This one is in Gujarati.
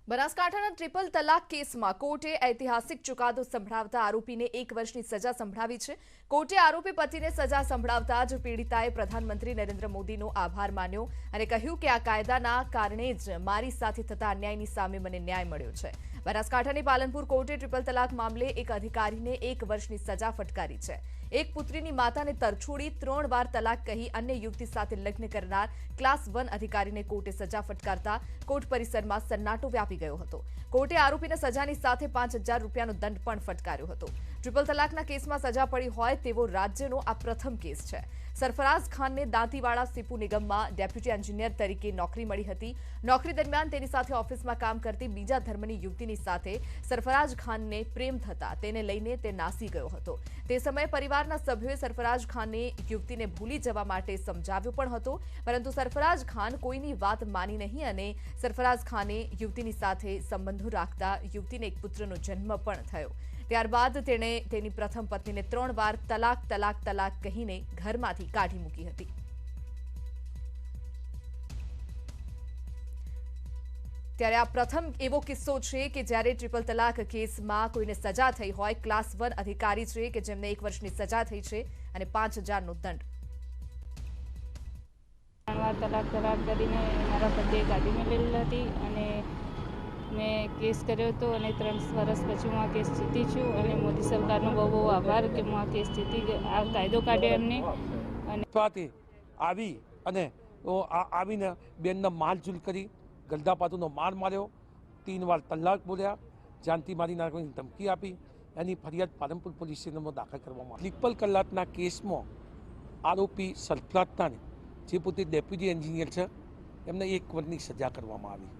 બનાસકાંઠાના ટ્રિપલ તલાક કેસમાં કોર્ટે ઐતિહાસિક ચુકાદો સંભળાવતા આરોપીને 1 વર્ષની સજા સંભળાવી છે। કોર્ટે આરોપી પતિને સજા સંભળાવતા જ પીડિતાએ પ્રધાનમંત્રી નરેન્દ્ર મોદીનો આભાર માન્યો અને કહ્યું કે આ કાયદાના કારણે જ મારી સાથે થતા અન્યાયની સામે મને ન્યાય મળ્યો છે। બનાસકાંઠાની પાલનપુર કોર્ટે ટ્રિપલ તલાક મામલે એક અધિકારીને 1 વર્ષની સજા ફટકારી છે। એક પુત્રીની માતાને તરછોડી 3 વાર તલાક કહી અન્ય યુવતી સાથે લગ્ન કરનાર ક્લાસ 1 અધિકારીને કોર્ટે સજા ફટકારતા કોર્ટ પરિસરમાં સન્નાટો વ્યાપી ગયો હતો। કોર્ટે આરોપીને સજાની સાથે 5000 રૂપિયાનો દંડ પણ ફટકાર્યો હતો। ટ્રિપલ તલાકના કેસમાં સજા પડી હોય તેવો રાજ્યનો આ પ્રથમ કેસ છે। સરફરાઝ ખાનને દાંતીવાડા સીપુ નિગમમાં ડેપ્યુટી એન્જિનિયર તરીકે નોકરી મળી હતી। નોકરી દરમિયાન તેની સાથે ઓફિસમાં કામ કરતી બીજા ધર્મની યુવતીની સાથે સરફરાઝ ખાનને પ્રેમ થતા તેને લઈને તે નાસી ગયો હતો। તે સમયે પરિવારના સભ્યોએ સરફરાઝ ખાનને યુવતીને ભૂલી જવા માટે સમજાવ્યો પણ હતો, પરંતુ સરફરાઝ ખાન કોઈની વાત માની નહીં અને સરફરાઝ ખાને યુવતીની સાથે સંબંધો રાખતા યુવતીને એક પુત્રનો જન્મ પણ થયો। ત્યારબાદ તેણે તેની પ્રથમ પત્નીને 3 વાર તલાક તલાક તલાક કહીને ઘરમાંથી કાઢી મૂકી હતી। ત્યારે આ પ્રથમ એવો કિસ્સો છે કે જ્યારે ટ્રિપલ તલાક કેસમાં કોઈને સજા થઈ હોય। ક્લાસ 1 અધિકારી છે કે જેમને 1 વર્ષની સજા થઈ છે અને 5000નો દંડ। તલાક કરીને મારા પતિએ ગાડી મેળવેલી હતી અને મેં કેસ કર્યો હતો અને 3 વર્ષ પછી હું આ કેસ જીતી છું અને મોદી સરકારનો બહુ બહુ આભાર કે હું આ કેસ જીતી આ કાયદો કાઢ્યો એમને। અને આવી અને આવીને બેનને મારઝૂલ કરી ગલધાપાતુનો માર માર્યો, 3 વાર તલાક બોલ્યા, જાનથી મારી નાખવાની ધમકી આપી। એની ફરિયાદ પાલનપુર પોલીસ સ્ટેશનમાં દાખલ કરવામાં આવી। ટ્રિપલ તલાકના કેસમાં આરોપી સરફરાઝ ખાન જે પોતે ડેપ્યુટી એન્જિનિયર છે એમને 1 વર્ષની સજા કરવામાં આવી।